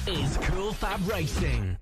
is Cool FAB-Racing.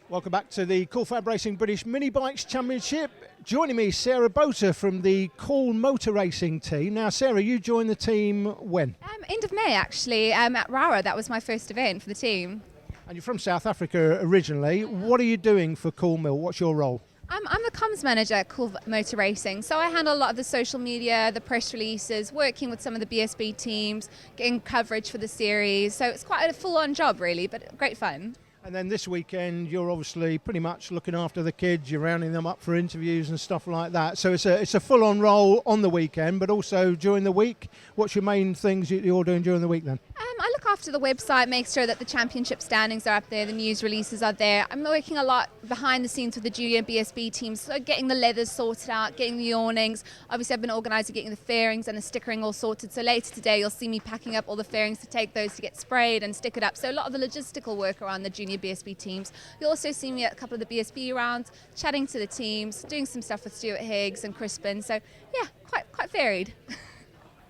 Welcome back to the Cool FAB-Racing British Mini Bikes Championship. Joining me is Sarah Boter from the Cool Motor Racing team. Now, Sarah, you joined the team when? End of May, actually, at Rara. That was my first event for the team. And you're from South Africa originally. What are you doing for Cool Mill? What's your role? I'm the comms manager at Cool Motor Racing, so I handle a lot of the social media, the press releases, working with some of the BSB teams, getting coverage for the series. So it's quite a full-on job, really, but great fun. And then this weekend, you're obviously pretty much looking after the kids. You're rounding them up for interviews and stuff like that. So it's a full-on role on the weekend, but also during the week. What's your main things you're doing during the week then? I look after the website, make sure that the championship standings are up there, the news releases are there. I'm working a lot behind the scenes with the junior BSB teams, so getting the leathers sorted out, getting the awnings. Obviously, I've been organising getting the fairings and the stickering all sorted. So later today, you'll see me packing up all the fairings to take those to get sprayed and stick it up. So a lot of the logistical work around the junior BSB teams. You'll also see me at a couple of the BSB rounds, chatting to the teams, doing some stuff with Stuart Higgs and Crispin. So yeah, quite varied.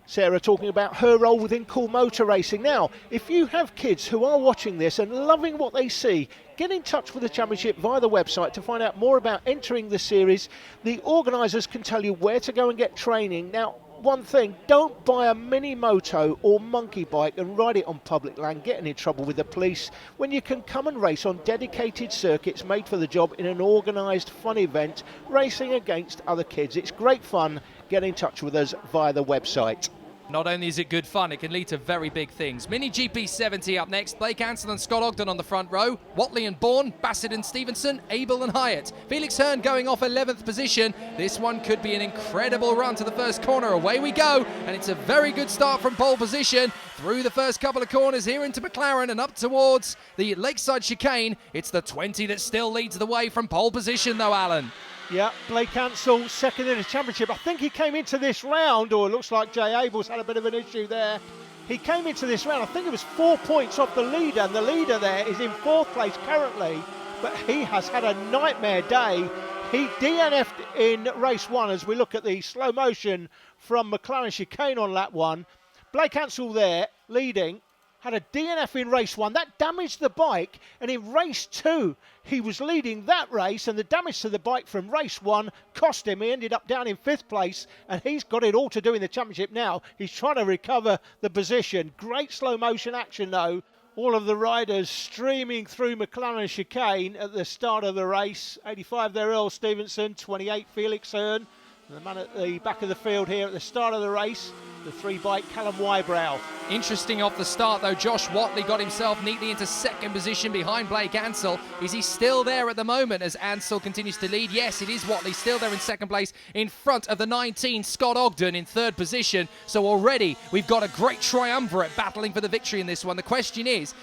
Sarah talking about her role within Cool Motor Racing. Now, if you have kids who are watching this and loving what they see, get in touch with the championship via the website to find out more about entering the series. The organisers can tell you where to go and get training. Now, one thing, don't buy a mini moto or monkey bike and ride it on public land, getting in trouble with the police, when you can come and race on dedicated circuits made for the job in an organised fun event, racing against other kids. It's great fun. Get in touch with us via the website. Not only is it good fun, it can lead to very big things. Mini GP70 up next. Blake Ansell and Scott Ogden on the front row. Watley and Bourne, Bassett and Stevenson, Abel and Hyatt. Felix Hearn going off 11th position. This one could be an incredible run to the first corner. Away we go. And it's a very good start from pole position. Through the first couple of corners here into McLaren and up towards the Lakeside chicane. It's the 20 that still leads the way from pole position though, Alan. Yeah, Blake Ansell second in the championship. I think he came into this round, or it looks like Jay Abel's had a bit of an issue there. He came into this round, I think it was 4 points off the leader, and the leader there is in fourth place currently, but he has had a nightmare day. He DNF'd in race one as we look at the slow motion from McLaren chicane on lap one. Blake Ansell there leading. Had a DNF in race one. That damaged the bike, and in race two he was leading that race, and the damage to the bike from race one cost him. He ended up down in fifth place, and he's got it all to do in the championship now. He's trying to recover the position. Great slow motion action though. All of the riders streaming through McLaren chicane at the start of the race. 85 there, Earl Stevenson. 28 Felix Hearn. The man at the back of the field here at the start of the race, the three-bike Callum Wybrow. Interesting off the start though, Josh Watley got himself neatly into second position behind Blake Ansell. Is he still there at the moment as Ansell continues to lead? Yes, it is Watley still there in second place in front of the 19, Scott Ogden in third position. So already we've got a great triumvirate battling for the victory in this one. The question is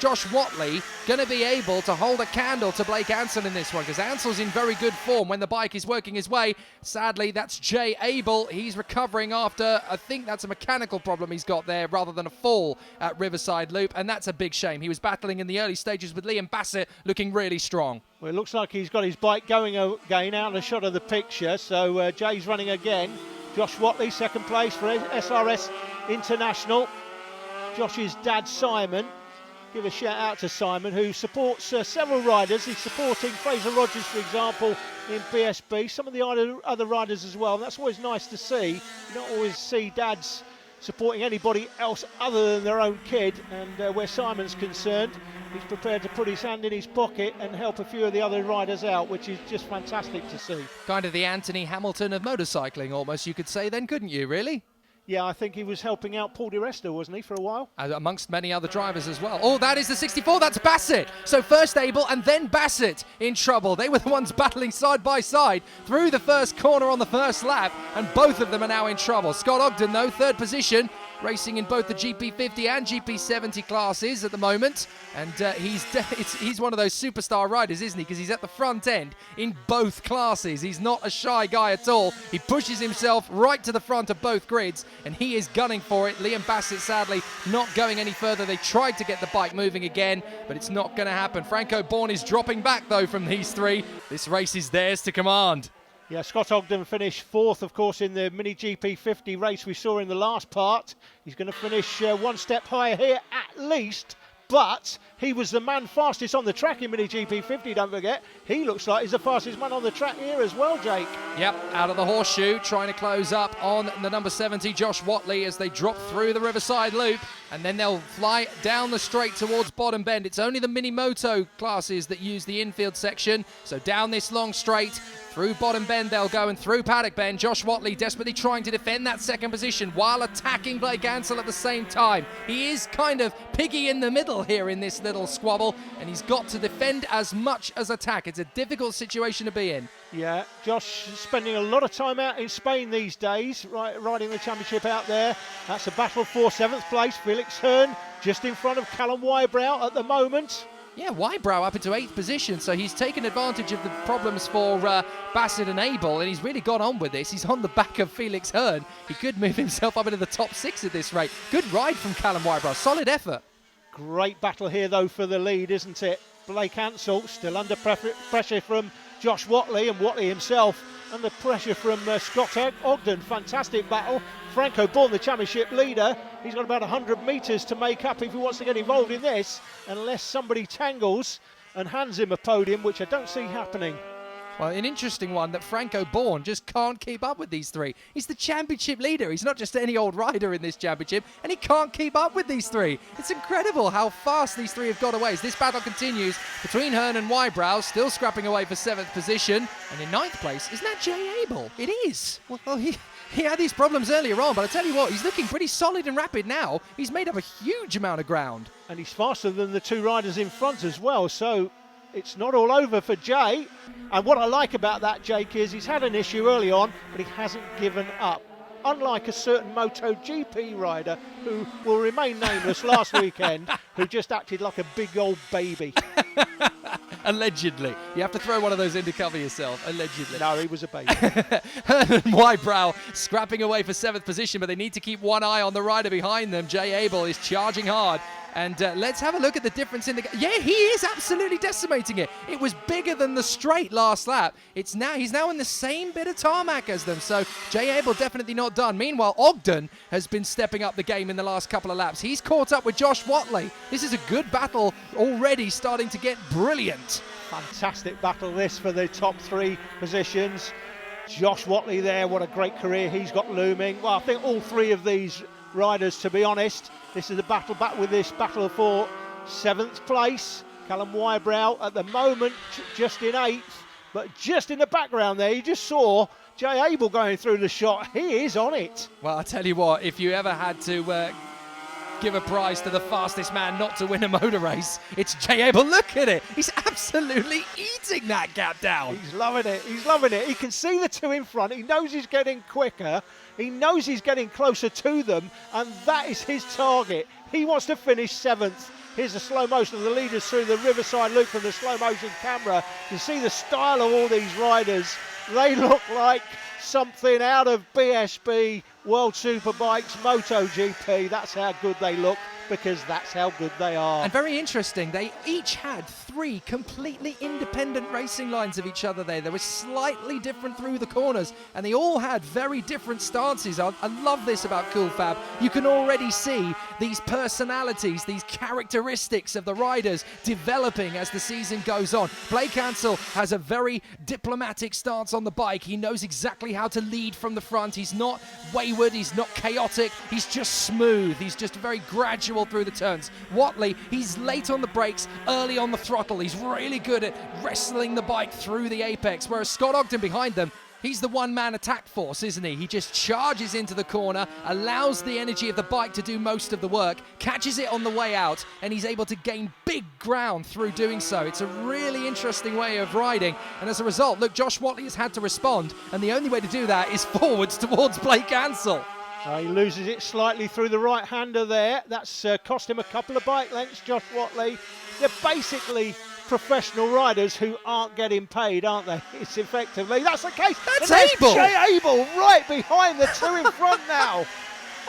Josh Watley going to be able to hold a candle to Blake Ansell in this one? Because Ansell's in very good form when the bike is working his way. Sadly, that's Jay Abel. He's recovering after, I think that's a mechanical problem he's got there rather than a fall at Riverside Loop, and that's a big shame. He was battling in the early stages with Liam Bassett, looking really strong. Well, it looks like he's got his bike going again out of the shot of the picture, so Jay's running again. Josh Watley, second place for SRS International. Josh's dad, Simon. Give a shout out to Simon, who supports several riders. He's supporting Fraser Rogers, for example, in BSB, some of the other riders as well. And that's always nice to see. You don't always see dads supporting anybody else other than their own kid. And where Simon's concerned, he's prepared to put his hand in his pocket and help a few of the other riders out, which is just fantastic to see. Kind of the Anthony Hamilton of motorcycling, almost, you could say then, couldn't you, really? Yeah, I think he was helping out Paul Di Resta, wasn't he, for a while? Amongst many other drivers as well. Oh, that is the 64, that's Bassett. So first Abel and then Bassett in trouble. They were the ones battling side by side through the first corner on the first lap, and both of them are now in trouble. Scott Ogden, though, third position, racing in both the GP50 and GP70 classes at the moment. And he's one of those superstar riders, isn't he? Because he's at the front end in both classes. He's not a shy guy at all. He pushes himself right to the front of both grids, and he is gunning for it. Liam Bassett, sadly, not going any further. They tried to get the bike moving again, but it's not going to happen. Franco Bourne is dropping back, though, from these three. This race is theirs to command. Yeah, Scott Ogden finished fourth, of course, in the Mini GP50 race we saw in the last part. He's going to finish one step higher here at least, but he was the man fastest on the track in Mini GP50, don't forget. He looks like he's the fastest man on the track here as well, Jake. Yep, out of the horseshoe, trying to close up on the number 70, Josh Watley, as they drop through the Riverside Loop, and then they'll fly down the straight towards Bottom Bend. It's only the Mini Moto classes that use the infield section, so down this long straight, through Bottom Bend they'll go, and through Paddock Bend. Josh Watley desperately trying to defend that second position while attacking Blake Ansell at the same time. He is kind of piggy in the middle here in this little squabble, and he's got to defend as much as attack. It's a difficult situation to be in. Yeah, Josh spending a lot of time out in Spain these days, riding the championship out there. That's a battle for 7th place. Felix Hearn just in front of Callum Wybrow at the moment. Yeah, Wybrow up into 8th position, so he's taken advantage of the problems for Bassett and Abel, and he's really got on with this. He's on the back of Felix Hearn. He could move himself up into the top 6 at this rate. Good ride from Callum Wybrow, solid effort. Great battle here, though, for the lead, isn't it? Blake Ansell still under pressure from Josh Watley, and Watley himself under pressure from Scott Ogden. Fantastic battle. Franco Bourne, the championship leader, he's got about 100 metres to make up if he wants to get involved in this, unless somebody tangles and hands him a podium, which I don't see happening. Well, an interesting one that Franco Bourne just can't keep up with these three. He's the championship leader. He's not just any old rider in this championship, and he can't keep up with these three. It's incredible how fast these three have got away as this battle continues between Hearn and Wybrow, still scrapping away for 7th position. And in 9th place, isn't that Jay Abel? It is. Well, he had these problems earlier on, but I tell you what, he's looking pretty solid and rapid now. He's made up a huge amount of ground. And he's faster than the two riders in front as well, so it's not all over for Jay. And what I like about that, Jake, is he's had an issue early on, but he hasn't given up. Unlike a certain MotoGP rider who will remain nameless last weekend, who just acted like a big old baby. Allegedly. You have to throw one of those in to cover yourself. Allegedly. No, he was a baby. Hearn and Wybrow scrapping away for 7th position, but they need to keep one eye on the rider behind them. Jay Abel is charging hard. And let's have a look at the difference in the... Yeah, he is absolutely decimating it. It was bigger than the straight last lap. He's now in the same bit of tarmac as them. So Jay Abel definitely not done. Meanwhile, Ogden has been stepping up the game in the last couple of laps. He's caught up with Josh Watley. This is a good battle already starting to get brilliant. Fantastic battle this for the top 3 positions. Josh Watley there, what a great career he's got looming. Well, I think all 3 of these riders, to be honest, this is a battle back with this battle for 7th place. Callum Wybrow at the moment just in 8th, but just in the background there you just saw Jay Abel going through the shot. He is on it. Well, I tell you what, if you ever had to give a prize to the fastest man not to win a motor race, it's Jay Abel. Look at it. He's absolutely eating that gap down. He's loving it. He's loving it. He can see the 2 in front. He knows he's getting quicker. He knows he's getting closer to them, and that is his target. He wants to finish 7th. Here's a slow motion of the leaders through the Riverside Loop from the slow motion camera. You can see the style of all these riders. They look like something out of BSB, World Superbikes, MotoGP. That's how good they look, because that's how good they are. And very interesting, they each had 3 completely independent racing lines of each other there. They were slightly different through the corners, and they all had very different stances. I love this about Cool Fab. You can already see these personalities, these characteristics of the riders developing as the season goes on. Blake Ansell has a very diplomatic stance on the bike. He knows exactly how to lead from the front. He's not wayward, he's not chaotic, he's just smooth. He's just very gradual through the turns. Watley, he's late on the brakes, early on the throttle. He's really good at wrestling the bike through the apex, whereas Scott Ogden behind them, he's the one-man attack force, isn't he? He just charges into the corner, allows the energy of the bike to do most of the work, catches it on the way out, and he's able to gain big ground through doing so. It's a really interesting way of riding, and as a result, look, Josh Watley has had to respond, and the only way to do that is forwards towards Blake Ansell. He loses it slightly through the right-hander there. That's cost him a couple of bike lengths, Josh Watley. They're basically professional riders who aren't getting paid, aren't they? It's effectively, that's the case. That's Abel. Jay Abel right behind the 2 in front now.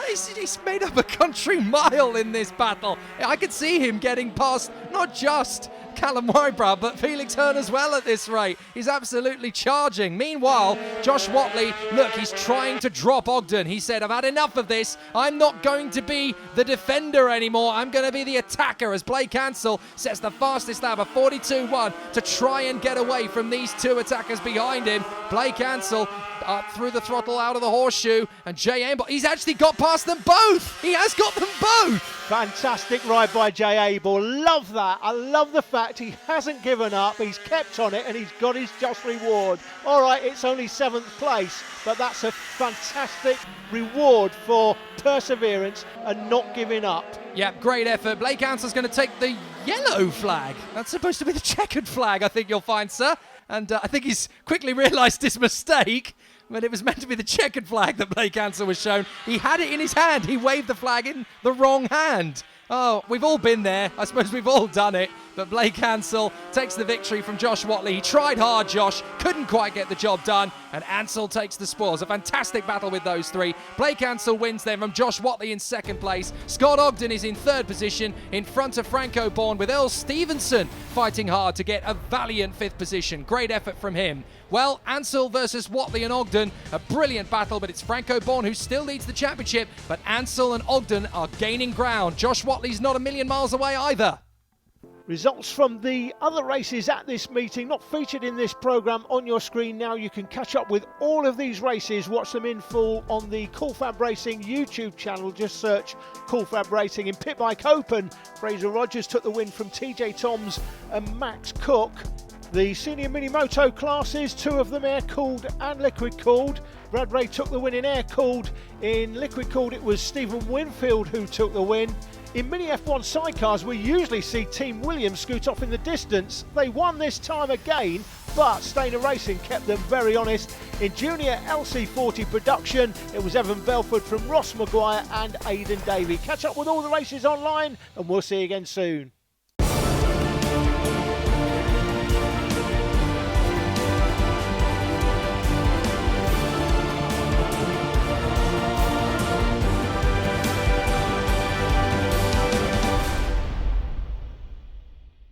He's made up a country mile in this battle. I could see him getting past not just Callum Wybrow, but Felix Hearn as well at this rate. He's absolutely charging. Meanwhile, Josh Watley, look, he's trying to drop Ogden. He said, I've had enough of this. I'm not going to be the defender anymore. I'm going to be the attacker, as Blake Ansell sets the fastest lap of 42.1 to try and get away from these two attackers behind him. Blake Ansell up through the throttle, out of the horseshoe, and Jay Abel, he's actually got past them both. He has got them both. Fantastic ride by Jay Abel. Love that. I love the fact he hasn't given up. He's kept on it and he's got his just reward. All right, it's only 7th place, but that's a fantastic reward for perseverance and not giving up. Yeah, great effort. Blake Ansell's going to take the yellow flag. That's supposed to be the checkered flag, I think you'll find, sir. And I think he's quickly realised his mistake. But it was meant to be the checkered flag that Blake Ansell was shown. He had it in his hand. He waved the flag in the wrong hand. Oh, we've all been there. I suppose we've all done it. But Blake Ansell takes the victory from Josh Watley. He tried hard, Josh. Couldn't quite get the job done. And Ansell takes the spoils. A fantastic battle with those three. Blake Ansell wins then from Josh Watley in 2nd place. Scott Ogden is in 3rd position in front of Franco Bourne, with Earl Stevenson fighting hard to get a valiant 5th position. Great effort from him. Well, Ansell versus Watley and Ogden, a brilliant battle, but it's Franco Bourne who still leads the championship, but Ansell and Ogden are gaining ground. Josh Watley's not a million miles away either. Results from the other races at this meeting, not featured in this programme, on your screen now. You can catch up with all of these races, watch them in full on the FAB-Racing YouTube channel. Just search FAB-Racing. In Pit Bike Open, Fraser Rogers took the win from TJ Toms and Max Cook. The senior mini-moto classes, 2 of them air-cooled and liquid-cooled. Brad Ray took the win in air-cooled. In liquid-cooled, it was Stephen Winfield who took the win. In mini F1 sidecars, we usually see Team Williams scoot off in the distance. They won this time again, but Stainer Racing kept them very honest. In junior LC40 production, it was Evan Belford from Ross Maguire and Aidan Davey. Catch up with all the races online, and we'll see you again soon.